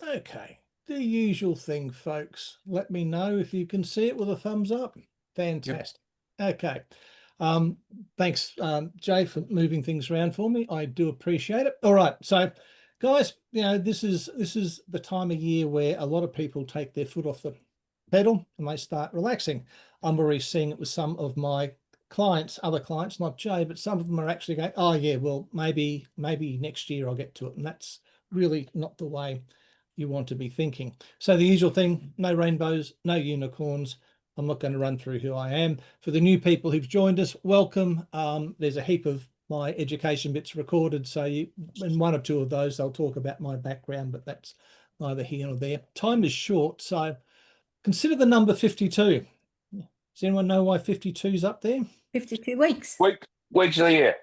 Okay, the usual thing, folks. Let me know if you can see it with a thumbs up. Fantastic. Yep. Okay. Thanks, Jay, for moving things around for me. I do appreciate it. All right, so guys, this is the time of year where a lot of people take their foot off the pedal and they start relaxing. I'm already seeing it with some of my clients, other clients, not Jay, but some of them are actually going, oh yeah, well, maybe next year I'll get to it. And that's really not the way you want to be thinking. So the usual thing, no rainbows, no unicorns. I'm not going to run through who I am. For the new people who've joined us, welcome. There's a heap of my education bits recorded. So in one or two of those, I'll talk about my background, but that's neither here nor there. Time is short, so consider the number 52. Does anyone know why 52 is up there? 52 weeks. Weeks of the year.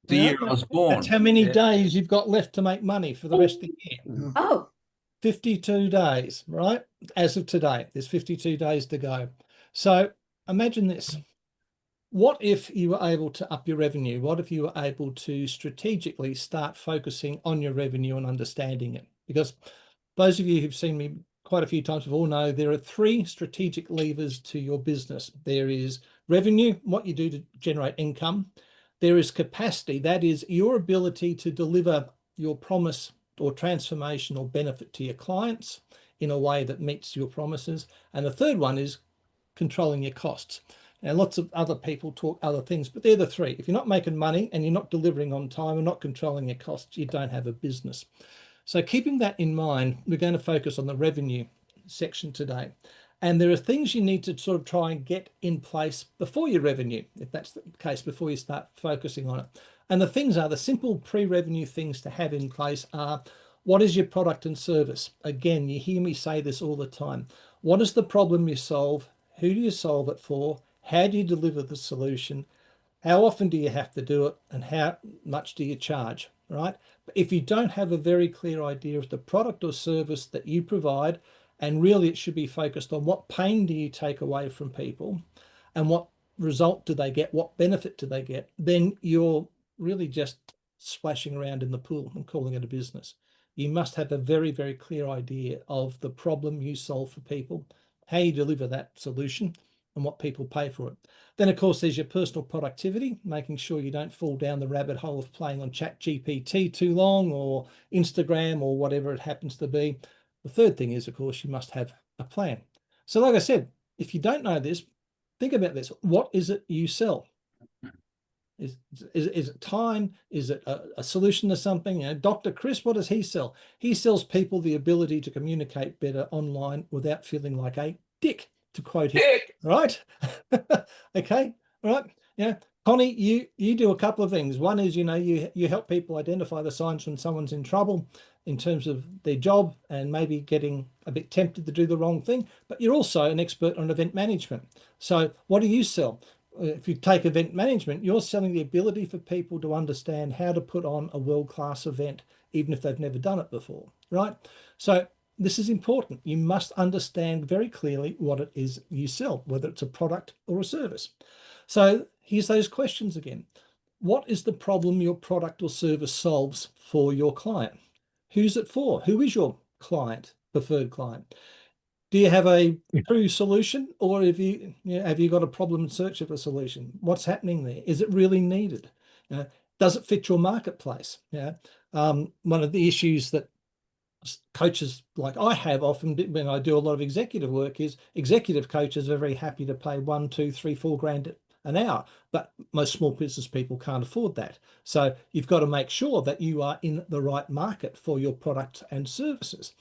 The year I was born. That's how many days you've got left to make money for the rest of the year. Oh. 52 days, right? As of today, there's 52 days to go. So imagine this. What if you were able to up your revenue? What if you were able to strategically start focusing on your revenue and understanding it? Because those of you who've seen me quite a few times before know there are three strategic levers to your business. There is revenue, what you do to generate income. There is capacity, that is your ability to deliver your promise or transformation or benefit to your clients in a way that meets your promises. And the third one is controlling your costs. Now, lots of other people talk other things, but they're the three. If you're not making money and you're not delivering on time and not controlling your costs, you don't have a business. So keeping that in mind, we're going to focus on the revenue section today. And there are things you need to sort of try and get in place before your revenue, if that's the case, before you start focusing on it. And the things are, the simple pre-revenue things to have in place are, what is your product and service? Again, you hear me say this all the time. What is the problem you solve? Who do you solve it for? How do you deliver the solution? How often do you have to do it? And how much do you charge, right? But if you don't have a very clear idea of the product or service that you provide, and really it should be focused on what pain do you take away from people and what result do they get, what benefit do they get, then you're really just splashing around in the pool and calling it a business. You must have a very, very clear idea of the problem you solve for people, how you deliver that solution, and what people pay for it. Then, of course, there's your personal productivity, making sure you don't fall down the rabbit hole of playing on ChatGPT too long or Instagram or whatever it happens to be. The third thing is, of course, you must have a plan. So like I said, if you don't know this, think about this. What is it you sell? Is it time? Is it a solution to something? Dr. Chris, what does he sell? He sells people the ability to communicate better online without feeling like a dick, to quote him. Right? Okay, right. Yeah. Connie, you do a couple of things. One is, you help people identify the signs when someone's in trouble in terms of their job and maybe getting a bit tempted to do the wrong thing, but you're also an expert on event management. So what do you sell? If you take event management, you're selling the ability for people to understand how to put on a world-class event, even if they've never done it before, right? So this is important. You must understand very clearly what it is you sell, whether it's a product or a service. So here's those questions again. What is the problem your product or service solves for your client? Who's it for? Who is your client, preferred client? Do you have a true solution, or have you got a problem in search of a solution? What's happening there? Is it really needed? Does it fit your marketplace? One of the issues that coaches like I have often when I do a lot of executive work is executive coaches are very happy to pay $1, $2, $3, $4 an hour, but most small business people can't afford that. So you've got to make sure that you are in the right market for your products and services.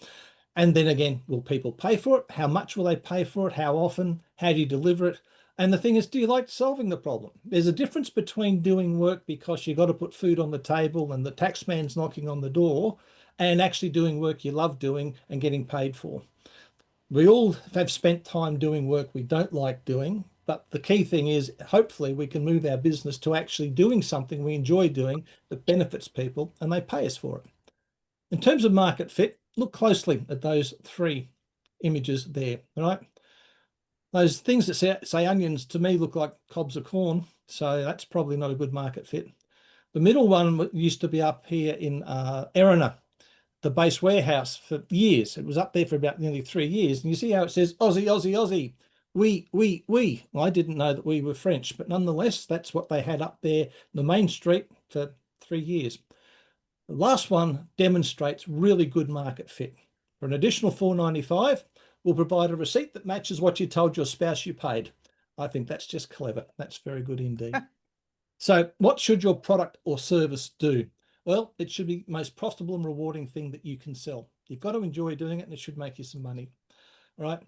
And then again, will people pay for it? How much will they pay for it? How often? How do you deliver it? And the thing is, do you like solving the problem? There's a difference between doing work because you've got to put food on the table and the tax man's knocking on the door, and actually doing work you love doing and getting paid for. We all have spent time doing work we don't like doing, but the key thing is hopefully we can move our business to actually doing something we enjoy doing that benefits people and they pay us for it. In terms of market fit, look closely at those three images there, right? Those things that say onions to me look like cobs of corn, so that's probably not a good market fit. The middle one used to be up here in Erina. the base warehouse for years. It was up there for about nearly 3 years. And you see how it says Aussie, Aussie, Aussie. We. Well, I didn't know that we were French, but nonetheless, that's what they had up there, the main street for 3 years. The last one demonstrates really good market fit. For an additional $4.95, we'll provide a receipt that matches what you told your spouse you paid. I think that's just clever. That's very good indeed. So what should your product or service do? Well, it should be the most profitable and rewarding thing that you can sell. You've got to enjoy doing it, and it should make you some money, right?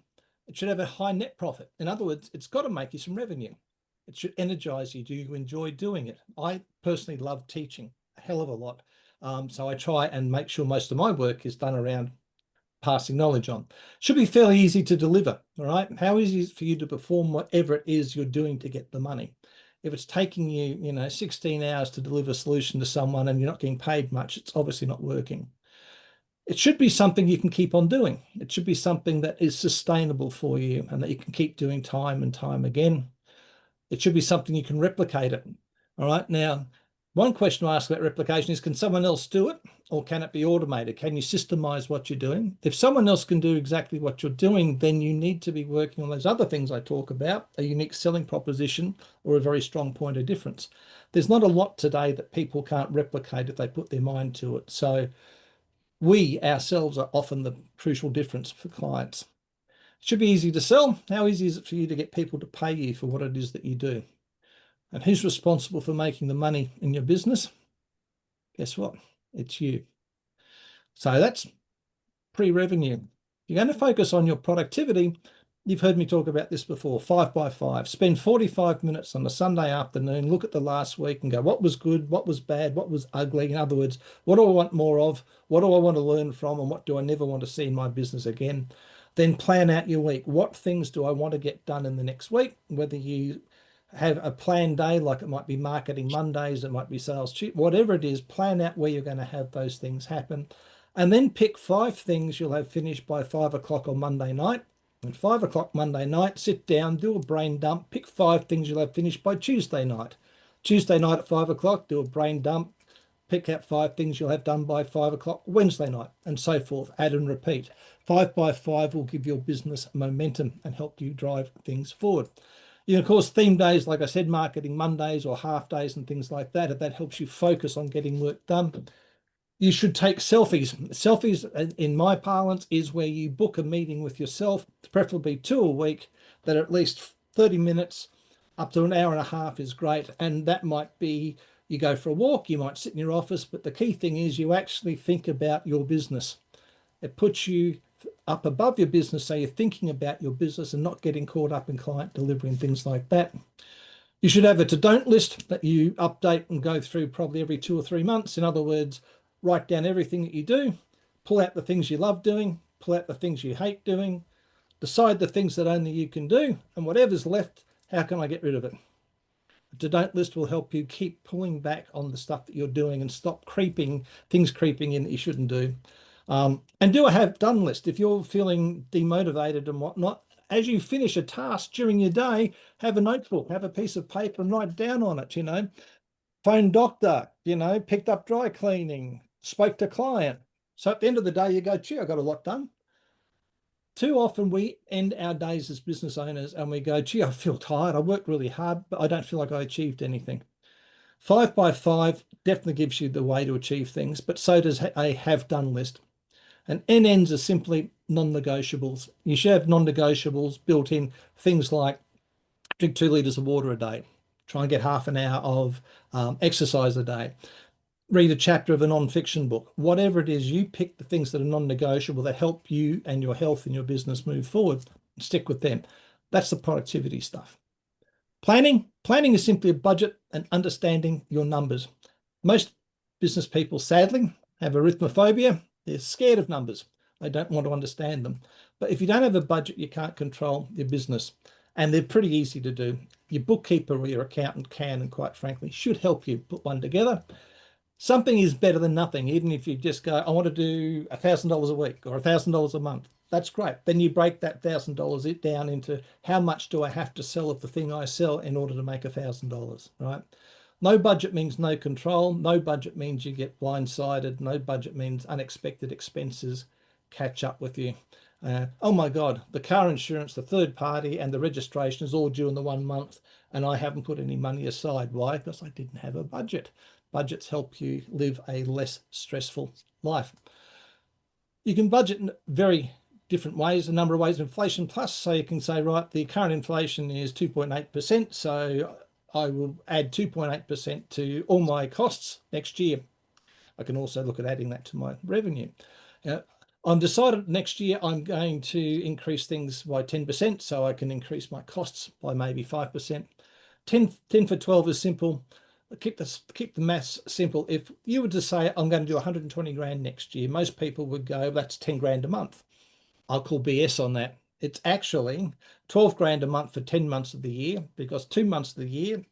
It should have a high net profit. In other words, it's got to make you some revenue. It should energize you. Do you enjoy doing it? I personally love teaching a hell of a lot. So I try and make sure most of my work is done around passing knowledge on. Should be fairly easy to deliver, all right? How easy is it for you to perform whatever it is you're doing to get the money? If it's taking you, 16 hours to deliver a solution to someone and you're not getting paid much, it's obviously not working. It should be something you can keep on doing. It should be something that is sustainable for you and that you can keep doing time and time again. It should be something you can replicate it. All right. Now, one question I ask about replication is, can someone else do it, or can it be automated? Can you systemize what you're doing? If someone else can do exactly what you're doing, then you need to be working on those other things I talk about, a unique selling proposition or a very strong point of difference. There's not a lot today that people can't replicate if they put their mind to it. So we ourselves are often the crucial difference for clients. It should be easy to sell. How easy is it for you to get people to pay you for what it is that you do? And who's responsible for making the money in your business? Guess what? It's you. So that's pre-revenue. You're going to focus on your productivity. You've heard me talk about this before, 5 by 5. Spend 45 minutes on a Sunday afternoon, look at the last week and go, what was good, what was bad, what was ugly? In other words, what do I want more of? What do I want to learn from? And what do I never want to see in my business again? Then plan out your week. What things do I want to get done in the next week? Whether you have a planned day, like it might be marketing Mondays, it might be sales Tuesdays, whatever it is, plan out where you're going to have those things happen. And then pick 5 things you'll have finished by 5 o'clock on Monday night. And 5 o'clock Monday night, sit down, do a brain dump, pick 5 things you'll have finished by Tuesday night. Tuesday night at 5 o'clock, do a brain dump, pick out 5 things you'll have done by 5 o'clock Wednesday night, and so forth. Add and repeat. 5 by 5 will give your business momentum and help you drive things forward. Of course, theme days, like I said, marketing Mondays or half days and things like that, if that helps you focus on getting work done. You should take selfies. Selfies, in my parlance, is where you book a meeting with yourself, preferably 2 a week, that at least 30 minutes up to an hour and a half is great. And that might be, you go for a walk, you might sit in your office, but the key thing is you actually think about your business. It puts you up above your business, so you're thinking about your business and not getting caught up in client delivery and things like that. You should have a to-don't list that you update and go through probably every 2 or 3 months. In other words, write down everything that you do, pull out the things you love doing, pull out the things you hate doing, decide the things that only you can do, and whatever's left, how can I get rid of it? A to-don't list will help you keep pulling back on the stuff that you're doing and stop things creeping in that you shouldn't do. And do a have done list. If you're feeling demotivated and whatnot, as you finish a task during your day, have a notebook, have a piece of paper and write down on it, phone doctor, picked up dry cleaning, spoke to client. So at the end of the day, you go, gee, I got a lot done. Too often we end our days as business owners and we go, gee, I feel tired. I worked really hard, but I don't feel like I achieved anything. 5 by 5 definitely gives you the way to achieve things, but so does a have done list. And NNs are simply non-negotiables. You should have non-negotiables built in, things like drink 2 litres of water a day, try and get half an hour of exercise a day, read a chapter of a non-fiction book. Whatever it is, you pick the things that are non-negotiable that help you and your health and your business move forward, and stick with them. That's the productivity stuff. Planning is simply a budget and understanding your numbers. Most business people, sadly, have arithmophobia. They're scared of numbers. They don't want to understand them. But if you don't have a budget, you can't control your business. And they're pretty easy to do. Your bookkeeper or your accountant can, and quite frankly, should help you put one together. Something is better than nothing, even if you just go, I want to do $1,000 a week or $1,000 a month. That's great. Then you break that $1,000 down into how much do I have to sell of the thing I sell in order to make $1,000, right? No budget means no control. No budget means you get blindsided. No budget means unexpected expenses catch up with you. Oh my God, the car insurance, the third party, and the registration is all due in the 1 month, and I haven't put any money aside. Why? Because I didn't have a budget. Budgets help you live a less stressful life. You can budget in very different ways, a number of ways. Inflation plus, so you can say, right, the current inflation is 2.8%, so I will add 2.8% to all my costs next year. I can also look at adding that to my revenue. I'm decided next year I'm going to increase things by 10%, so I can increase my costs by maybe 5%. 10 for 12 is simple. Keep the maths simple. If you were to say I'm going to do 120 grand next year, most people would go, that's 10 grand a month. I'll call BS on that. It's actually 12 grand a month for 10 months of the year, because 2 months of the year,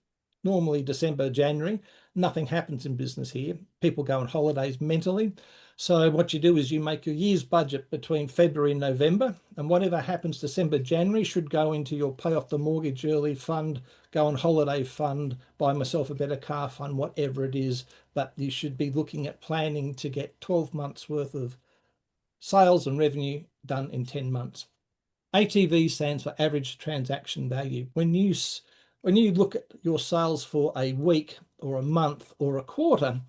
normally December, January, nothing happens in business here. People go on holidays mentally. So what you do is you make your year's budget between February and November, and whatever happens December, January should go into your pay off the mortgage early fund, go on holiday fund, buy myself a better car fund, whatever it is. But you should be looking at planning to get 12 months worth of sales and revenue done in 10 months. ATV stands for average transaction value. When you look at your sales for a week or a month or a quarter,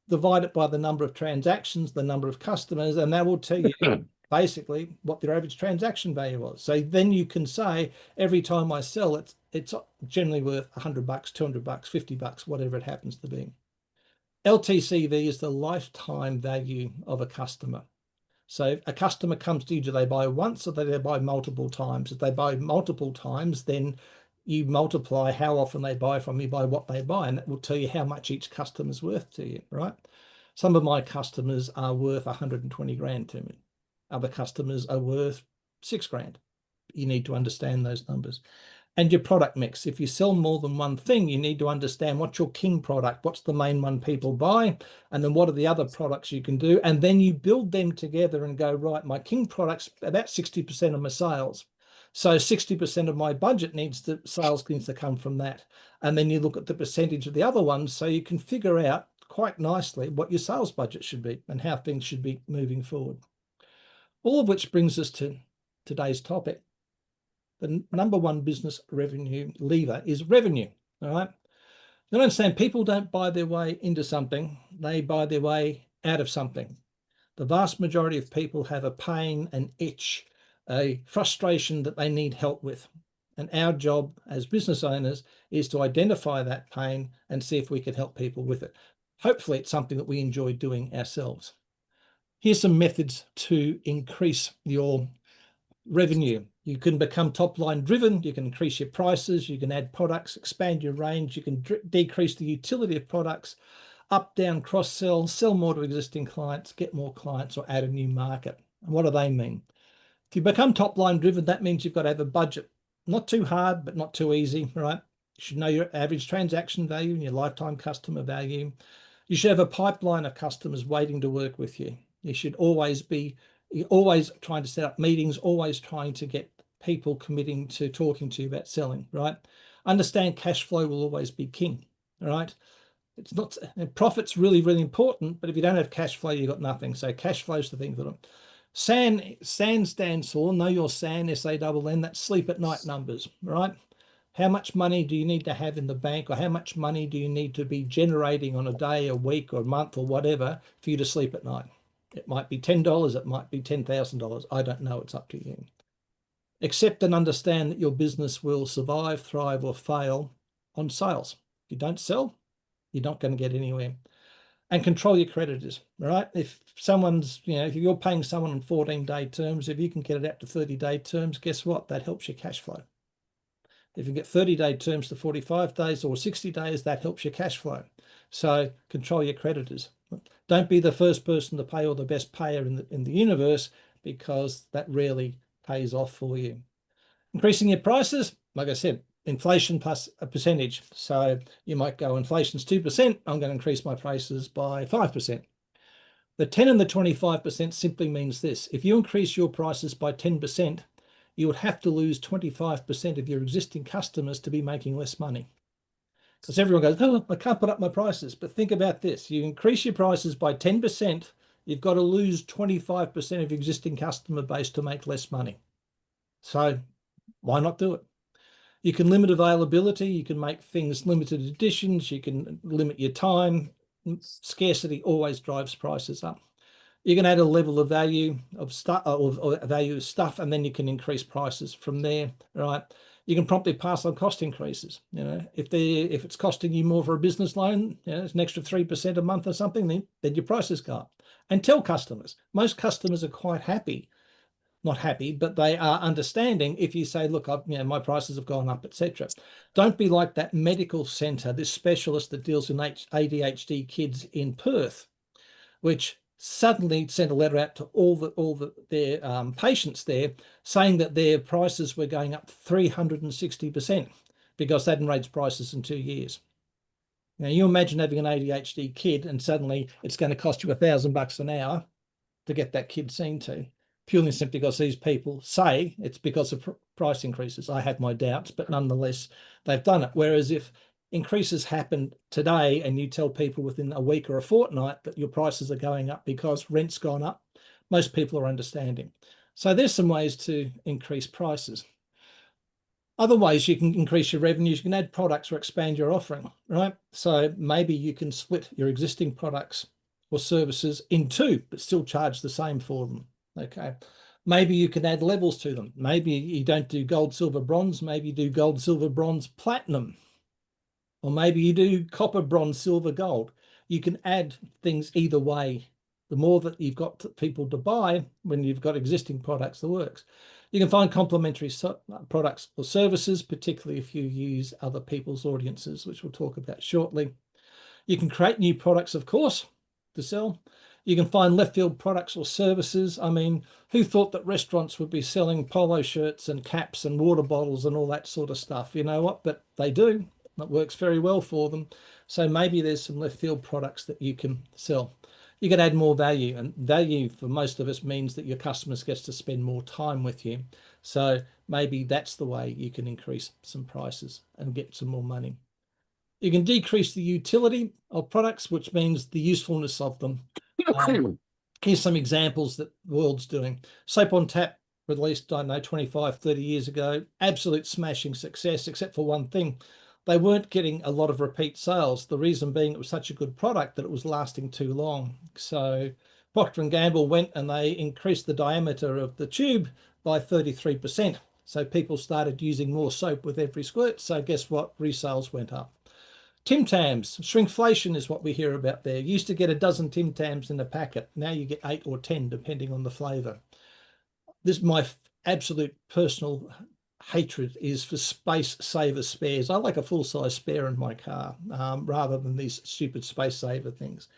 divide it by the number of transactions, the number of customers, and that will tell you basically what their average transaction value was. So then you can say, every time I sell, it's generally worth $100, $200, $50, whatever it happens to be. LTCV is the lifetime value of a customer. So if a customer comes to you, do they buy once or do they buy multiple times? If they buy multiple times, then you multiply how often they buy from you by what they buy, and that will tell you how much each customer is worth to you, right? Some of my customers are worth 120 grand to me. Other customers are worth 6 grand. You need to understand those numbers. And your product mix. If you sell more than one thing, you need to understand what's your king product, what's the main one people buy, and then what are the other products you can do. And then you build them together and go, right, my king product's about 60% of my sales. So 60% of my budget sales needs to come from that. And then you look at the percentage of the other ones, so you can figure out quite nicely what your sales budget should be and how things should be moving forward. All of which brings us to today's topic. The number one business revenue lever is revenue. All right. You understand, people don't buy their way into something, they buy their way out of something. The vast majority of people have a pain, an itch, a frustration that they need help with. And our job as business owners is to identify that pain and see if we can help people with it. Hopefully, it's something that we enjoy doing ourselves. Here's some methods to increase your revenue. You can become top line driven. You can increase your prices. You can add products, expand your range. You can decrease the utility of products, up, down, cross sell, sell more to existing clients, get more clients, or add a new market. And what do they mean? If you become top line driven, that means you've got to have a budget. Not too hard, but not too easy, right? You should know your average transaction value and your lifetime customer value. You should have a pipeline of customers waiting to work with you. You should always be trying to set up meetings, always trying to get people committing to talking to you about selling, right? Understand cash flow will always be king, all right? It's not, profit's really, really important, but if you don't have cash flow, you've got nothing. So cash flow is the thing for them. SAN stands for, know your SAN, S-A-N-N, that's sleep at night numbers, right? How much money do you need to have in the bank, or how much money do you need to be generating on a day, a week, or a month, or whatever, for you to sleep at night? It might be $10, it might be $10,000. I don't know, it's up to you. Accept and understand that your business will survive, thrive, or fail on sales. If you don't sell, you're not going to get anywhere. And control your creditors, right? If someone's, if you're paying someone on 14-day terms, if you can get it out to 30-day terms, guess what? That helps your cash flow. If you get 30-day terms to 45 days or 60 days, that helps your cash flow. So control your creditors. Don't be the first person to pay or the best payer in the universe, because that rarely pays off for you. Increasing your prices, like I said, inflation plus a percentage. So you might go, inflation's 2%, I'm going to increase my prices by 5%. The 10 and the 25% simply means this: if you increase your prices by 10%, you would have to lose 25% of your existing customers to be making less money. Because everyone goes, oh, I can't put up my prices. But think about this. You increase your prices by 10%, you've got to lose 25% of your existing customer base to make less money. So why not do it? You can limit availability. You can make things limited editions. You can limit your time. Scarcity always drives prices up. You can add a level of value of stuff or value of stuff, and then you can increase prices from there, right? You can promptly pass on cost increases. You know, if it's costing you more for a business loan, you know, it's an extra 3% a month or something, then your prices go up. And tell customers. Most customers are quite happy, not happy, but they are understanding if you say, look, my prices have gone up, etc. Don't be like that medical centre, this specialist that deals with ADHD kids in Perth, which suddenly sent a letter out to all their patients there saying that their prices were going up 360% because they hadn't raised prices in 2 years. Now you imagine having an ADHD kid and suddenly it's going to cost you $1,000 an hour to get that kid seen to, purely and simply because these people say it's because of price increases. I have my doubts, but nonetheless, they've done it. Whereas if increases happen today and you tell people within a week or a fortnight that your prices are going up because rent's gone up, most people are understanding. So there's some ways to increase prices. Other ways you can increase your revenues, you can add products or expand your offering, right? So maybe you can split your existing products or services in two, but still charge the same for them, okay? Maybe you can add levels to them. Maybe you don't do gold, silver, bronze. Maybe you do gold, silver, bronze, platinum. Or maybe you do copper, bronze, silver, gold. You can add things either way. The more that you've got people to buy when you've got existing products that works. You can find complementary products or services, particularly if you use other people's audiences, which we'll talk about shortly. You can create new products, of course, to sell. You can find left field products or services. I mean, who thought that restaurants would be selling polo shirts and caps and water bottles and all that sort of stuff? You know what? But they do. That works very well for them. So maybe there's some left field products that you can sell. You can add more value, and value for most of us means that your customers gets to spend more time with you. So maybe that's the way you can increase some prices and get some more money. You can decrease the utility of products, which means the usefulness of them. Here's some examples that the world's doing. Soap on Tap, released, I don't know, 25, 30 years ago, absolute smashing success, except for one thing. They weren't getting a lot of repeat sales. The reason being it was such a good product that it was lasting too long. So Procter & Gamble went and they increased the diameter of the tube by 33%. So people started using more soap with every squirt. So guess what? Resales went up. Tim Tams, shrinkflation is what we hear about there. You used to get a dozen Tim Tams in a packet. Now you get 8 or 10, depending on the flavour. This is my absolute personal hatred is for space saver spares. I like a full-size spare in my car rather than these stupid space saver things.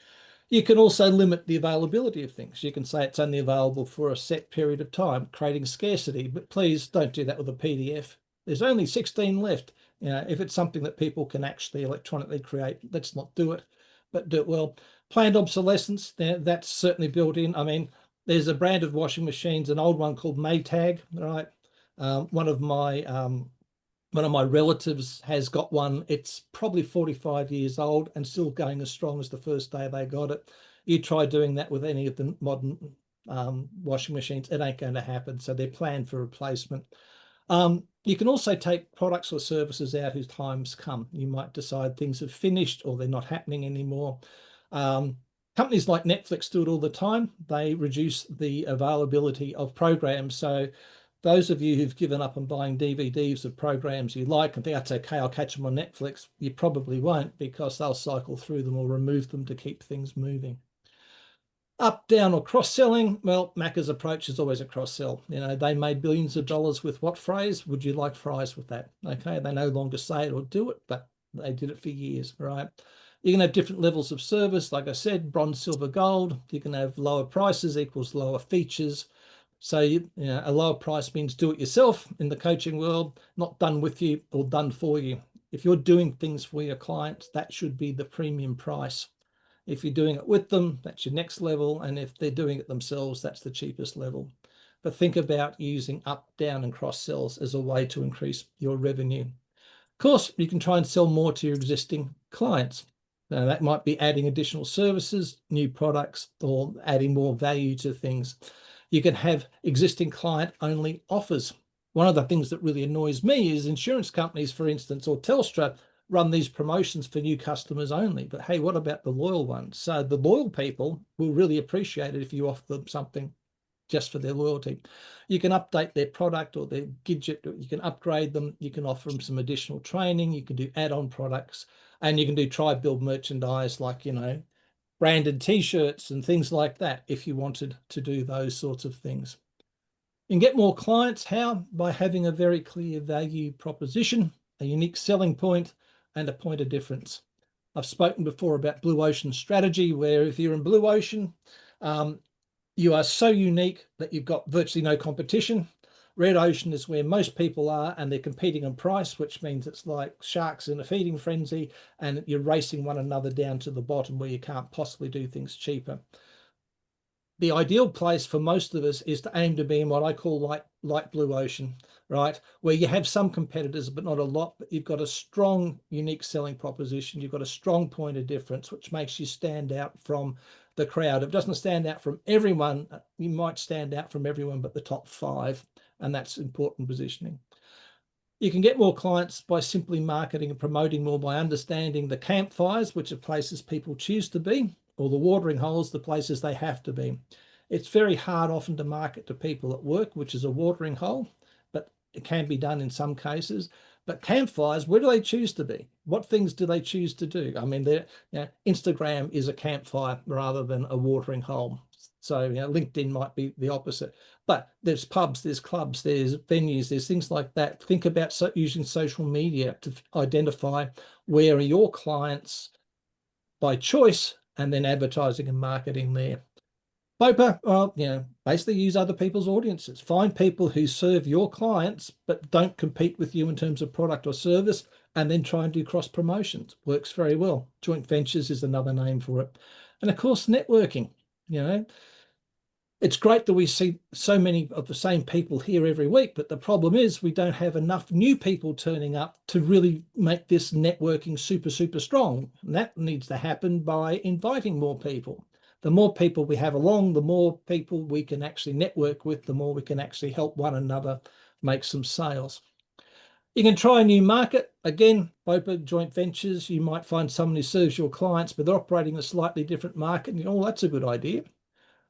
You can also limit the availability of things. You can say it's only available for a set period of time, creating scarcity, but please don't do that with a PDF. There's only 16 left. You know, if it's something that people can actually electronically create, let's not do it, but do it well. Planned obsolescence, that's certainly built in. I mean, there's a brand of washing machines, an old one called Maytag, right? One of my relatives has got one. It's probably 45 years old and still going as strong as the first day they got it. You try doing that with any of the modern washing machines, it ain't going to happen. So they're planned for replacement. You can also take products or services out whose time's come. You might decide things have finished or they're not happening anymore. Companies like Netflix do it all the time. They reduce the availability of programs. So those of you who've given up on buying DVDs of programs you like and think that's okay, I'll catch them on Netflix, you probably won't because they'll cycle through them or remove them to keep things moving. Up, down, or cross-selling? Well, Macca's approach is always a cross-sell. You know, they made billions of dollars with what phrase? Would you like fries with that? Okay, they no longer say it or do it, but they did it for years, right? You can have different levels of service. Like I said, bronze, silver, gold. You can have lower prices equals lower features. So, you know, a lower price means do it yourself in the coaching world, not done with you or done for you. If you're doing things for your clients, that should be the premium price. If you're doing it with them, that's your next level. And if they're doing it themselves, that's the cheapest level. But think about using up, down, and cross sells as a way to increase your revenue. Of course, you can try and sell more to your existing clients. Now, that might be adding additional services, new products, or adding more value to things. You can have existing client-only offers. One of the things that really annoys me is insurance companies, for instance, or Telstra, run these promotions for new customers only. But hey, what about the loyal ones? So the loyal people will really appreciate it if you offer them something just for their loyalty. You can update their product or their gadget, or you can upgrade them. You can offer them some additional training. You can do add-on products, and you can do try build merchandise like, branded t-shirts and things like that if you wanted to do those sorts of things. You can get more clients. How? By having a very clear value proposition, a unique selling point, and a point of difference. I've spoken before about blue ocean strategy, where if you're in blue ocean, you are so unique that you've got virtually no competition. Red ocean is where most people are, and they're competing on price, which means it's like sharks in a feeding frenzy, and you're racing one another down to the bottom where you can't possibly do things cheaper. The ideal place for most of us is to aim to be in what I call light blue ocean, right? Where you have some competitors, but not a lot, but you've got a strong, unique selling proposition. You've got a strong point of difference, which makes you stand out from the crowd. If it doesn't stand out from everyone, you might stand out from everyone but the top 5, and that's important positioning. You can get more clients by simply marketing and promoting more, by understanding the campfires, which are places people choose to be, or the watering holes, the places they have to be. It's very hard often to market to people at work, which is a watering hole, but it can be done in some cases. But campfires, where do they choose to be? What things do they choose to do? I mean, Instagram is a campfire rather than a watering hole. So LinkedIn might be the opposite. But there's pubs, there's clubs, there's venues, there's things like that. Think about using social media to identify where are your clients by choice, and then advertising and marketing there. BOPA, basically use other people's audiences. Find people who serve your clients but don't compete with you in terms of product or service, and then try and do cross promotions. Works very well. Joint ventures is another name for it. And of course, networking. It's great that we see so many of the same people here every week, but the problem is we don't have enough new people turning up to really make this networking super, super strong. And that needs to happen by inviting more people. The more people we have along, the more people we can actually network with, the more we can actually help one another make some sales. You can try a new market. Again, BOPA, joint ventures, you might find someone who serves your clients, but they're operating a slightly different market. And oh, that's a good idea.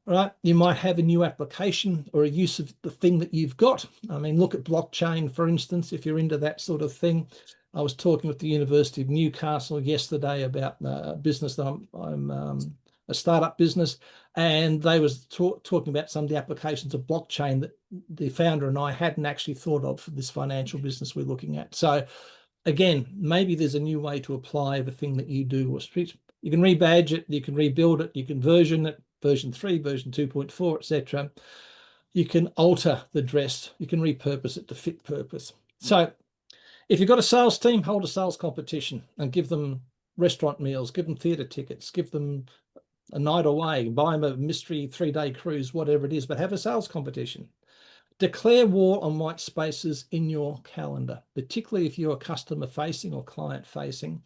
Right, you might have a new application or a use of the thing that you've got. I mean, look at blockchain, for instance, if you're into that sort of thing. I was talking with the University of Newcastle yesterday about a business that I'm a startup business, and they was talking about some of the applications of blockchain that the founder and I hadn't actually thought of for this financial business we're looking at. So again, maybe there's a new way to apply the thing that you do. You can rebadge it, you can rebuild it, you can version it, version 3, version 2.4, etc. You can alter the dress, you can repurpose it to fit purpose. So if you've got a sales team, hold a sales competition and give them restaurant meals, give them theatre tickets, give them a night away, buy them a mystery 3-day cruise, whatever it is, but have a sales competition. Declare war on white spaces in your calendar, particularly if you're customer facing or client facing.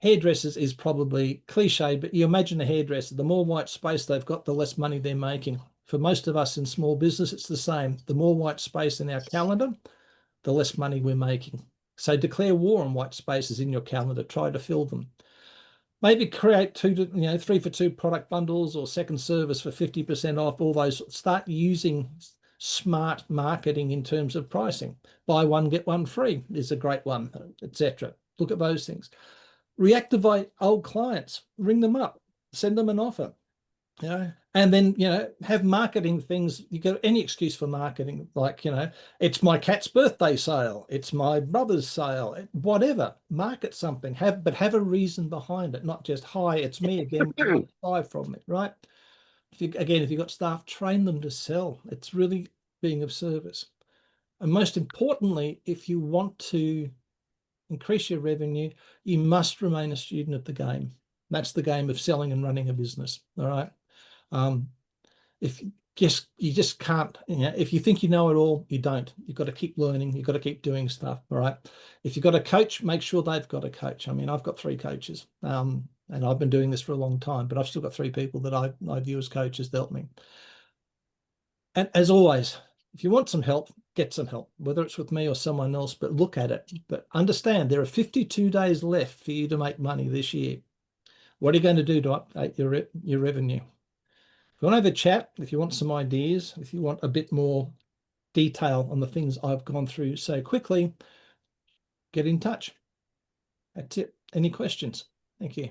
Hairdressers is probably cliche, but you imagine a hairdresser, the more white space they've got, the less money they're making. For most of us in small business, it's the same. The more white space in our calendar, the less money we're making. So declare war on white spaces in your calendar, try to fill them. Maybe create 3 for 2 product bundles or second service for 50% off, all those. Start using smart marketing in terms of pricing. Buy one, get one free is a great one, etc. Look at those things. Reactivate old clients, ring them up, send them an offer, and then, have marketing things. You got any excuse for marketing, like, it's my cat's birthday sale, it's my brother's sale, whatever. Market something, but have a reason behind it, not just, hi, it's me again, buy from me, right? If you've got staff, train them to sell. It's really being of service. And most importantly, if you want to increase your revenue, you must remain a student of the game. That's the game of selling and running a business. All right. If you just can't, if you think you know it all, you don't. You've got to keep learning. You've got to keep doing stuff. All right. If you've got a coach, make sure they've got a coach. I mean, I've got 3 coaches, and I've been doing this for a long time, but I've still got 3 people that I view as coaches that help me. And as always, if you want some help, get some help, whether it's with me or someone else, but look at it. But understand there are 52 days left for you to make money this year. What are you going to do to update your revenue? If you want to have a chat, if you want some ideas, if you want a bit more detail on the things I've gone through so quickly, get in touch. That's it. Any questions? Thank you.